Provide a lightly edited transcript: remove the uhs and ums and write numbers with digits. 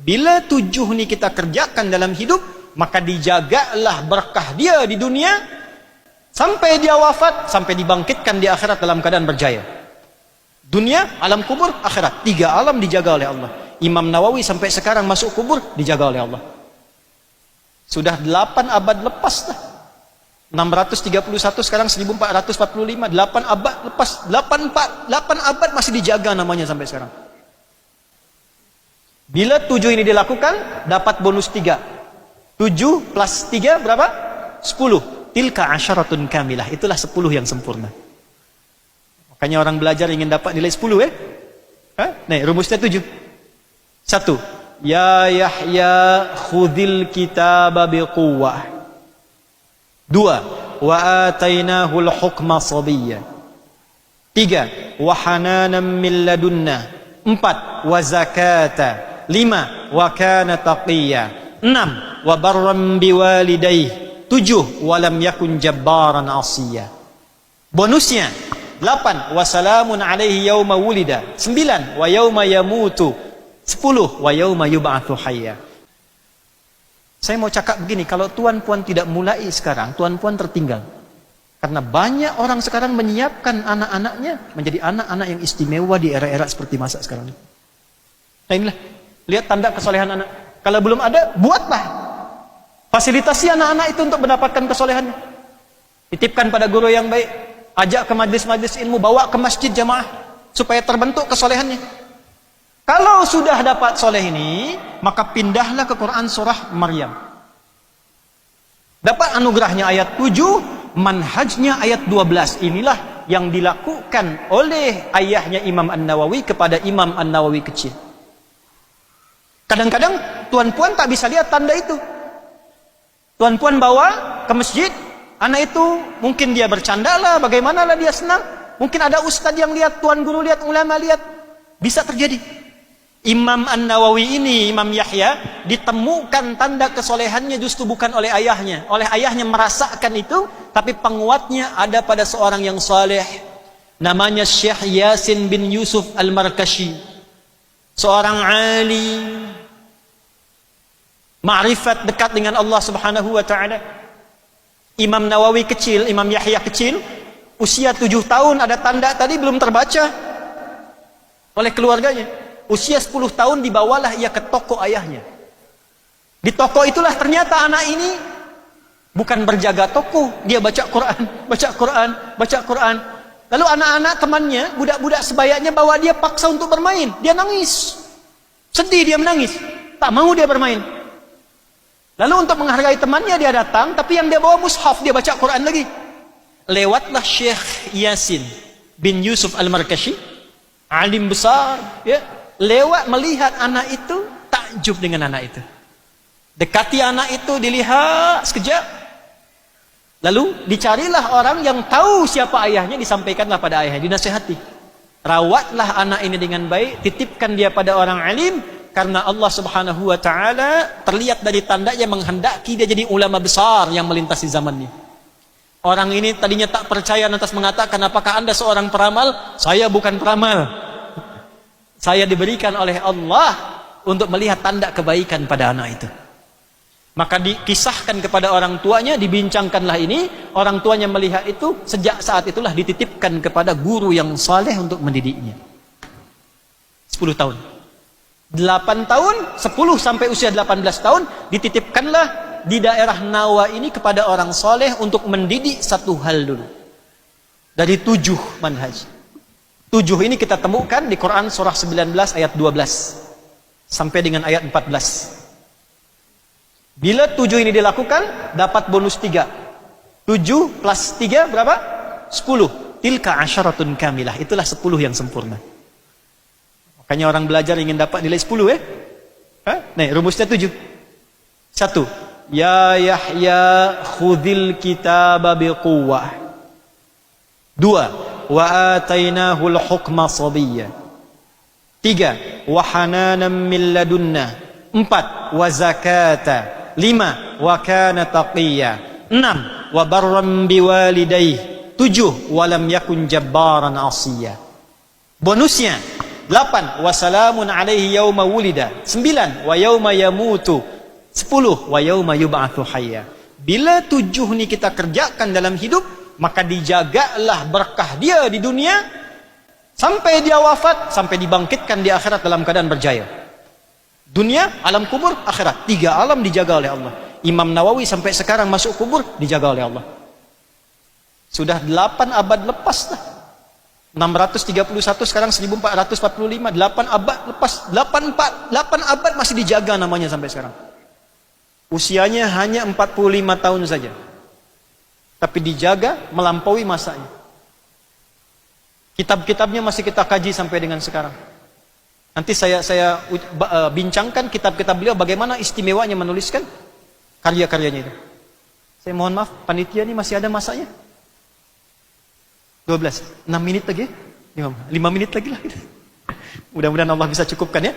Bila 7 ini kita kerjakan dalam hidup, maka dijagalah berkah dia di dunia sampai dia wafat, sampai dibangkitkan di akhirat dalam keadaan berjaya. Dunia, alam kubur, akhirat. 3 alam dijaga oleh Allah. Imam Nawawi sampai sekarang masuk kubur dijaga oleh Allah. Sudah 8 abad lepas dah. 631 sekarang 1445, 8 abad lepas, 8 abad masih dijaga namanya sampai sekarang. Bila 7 ini dilakukan, dapat bonus 3. 7 plus 3 berapa? 10. Tilka asyaratun kamilah. Itulah 10 yang sempurna. Makanya orang belajar ingin dapat nilai 10 Nih, rumusnya 7. 1. Ya Yahya khudhil kitaba biquwwah. 2. Wa atainahul hukma sabiyya. 3. Wa hananan min ladunna. 4. Wa zakata. 5. Wa kana taqiyya. 6. Wa barran biwalidayhi. 7. Wa lam yakun jabbaran asiyya. Bonusnya 8. Wa salamun alaihi yauma wulida. 9. Wa yauma yamutu. 10. Wa yauma yub'atsu hayya. Saya mau cakap begini, kalau tuan-puan tidak mulai sekarang, tuan-puan tertinggal. Karena banyak orang sekarang menyiapkan anak-anaknya menjadi anak-anak yang istimewa di era-era seperti masa sekarang. Nah inilah, lihat tanda kesolehan anak. Kalau belum ada, buatlah. Fasilitasi anak-anak itu untuk mendapatkan kesolehannya. Titipkan pada guru yang baik. Ajak ke majlis-majlis ilmu, bawa ke masjid jamaah. Supaya terbentuk kesolehannya. Kalau sudah dapat soleh ini, maka pindahlah ke Quran surah Maryam. Dapat anugerahnya ayat 7, manhajnya ayat 12. Inilah yang dilakukan oleh ayahnya Imam An-Nawawi kepada Imam An-Nawawi kecil. Kadang-kadang tuan-puan tak bisa lihat tanda itu. Tuan-puan bawa ke masjid, anak itu mungkin dia bercanda lah, bagaimanalah dia senang. Mungkin ada ustadz yang lihat, tuan guru lihat, ulama lihat. Bisa terjadi. Imam An-Nawawi ini, Imam Yahya, ditemukan tanda kesolehannya justru bukan oleh ayahnya. Oleh ayahnya merasakan itu, tapi penguatnya ada pada seorang yang saleh. Namanya Syekh Yasin bin Yusuf Al-Markashi. Seorang alim. Ma'rifat dekat dengan Allah Subhanahu wa ta'ala. Imam Nawawi kecil, Imam Yahya kecil, usia 7 tahun, ada tanda tadi belum terbaca oleh keluarganya. Usia 10 tahun dibawalah ia ke toko ayahnya. Di toko itulah ternyata anak ini bukan berjaga toko, dia baca Quran, baca Quran, baca Quran. Lalu anak-anak temannya, budak-budak sebayanya bawa dia paksa untuk bermain. Dia nangis. Sedih dia menangis. Tak mau dia bermain. Lalu untuk menghargai temannya dia datang, tapi yang dia bawa mushaf, dia baca Quran lagi. Lewatlah Syekh Yasin bin Yusuf Al-Markashi, alim besar, ya. Lewat melihat anak itu, takjub dengan anak itu. Dekati anak itu, dilihat sekejap. Lalu dicarilah orang yang tahu siapa ayahnya, disampaikanlah pada ayahnya, dinasihati. Rawatlah anak ini dengan baik, titipkan dia pada orang alim, karena Allah Subhanahu wa ta'ala terlihat dari tandanya menghendaki dia jadi ulama besar yang melintasi zamannya. Orang ini tadinya tak percaya, lantas mengatakan, apakah anda seorang peramal? Saya bukan peramal. Saya diberikan oleh Allah untuk melihat tanda kebaikan pada anak itu. Maka dikisahkan kepada orang tuanya, dibincangkanlah ini. Orang tuanya melihat itu, sejak saat itulah dititipkan kepada guru yang saleh untuk mendidiknya. 10 tahun. 8 tahun, 10 sampai usia 18 tahun, dititipkanlah di daerah Nawa ini kepada orang saleh untuk mendidik satu hal dulu. Dari 7 manhaj. 7 ini kita temukan di Quran surah 19 ayat 12 sampai dengan ayat 14. Bila 7 ini dilakukan, dapat bonus 3. 7 plus 3 berapa? 10. Tilka asyaratun kamilah. Itulah 10 yang sempurna. Makanya orang belajar ingin dapat nilai 10 Nih, rumusnya 7. 1. Ya Yahya khudhil kitaba biquwwah. 2. Wa atainahul hukma sabiyya. 3. Wa hananan min ladunna. 4. Wa zakata. 5. Wa kana taqiyya. 6. Wa barran biwalidayhi. 7. Wa lam yakun jabbaran asiyya. Bonusnya 8. Wassalamun alaihi yauma wulida. 9. Wa yauma yamutu. 10. Wa yauma yub'atsu hayya. Bila 7 ni kita kerjakan dalam hidup, maka dijagalah berkah dia di dunia sampai dia wafat, sampai dibangkitkan di akhirat dalam keadaan berjaya. Dunia, alam kubur, akhirat. 3 alam dijaga oleh Allah. Imam Nawawi sampai sekarang masuk kubur dijaga oleh Allah. Sudah 8 abad lepas dah. 631 sekarang 1445, 8 abad lepas. 8 abad masih dijaga namanya sampai sekarang. Usianya hanya 45 tahun saja. Tapi dijaga melampaui masanya. Kitab-kitabnya masih kita kaji sampai dengan sekarang. Nanti saya bincangkan kitab-kitab beliau bagaimana istimewanya menuliskan karya-karyanya itu. Saya mohon maaf, panitia ini masih ada masanya. 12, 6 menit lagi, 5 menit lagi lah. Mudah-mudahan Allah bisa cukupkan ya.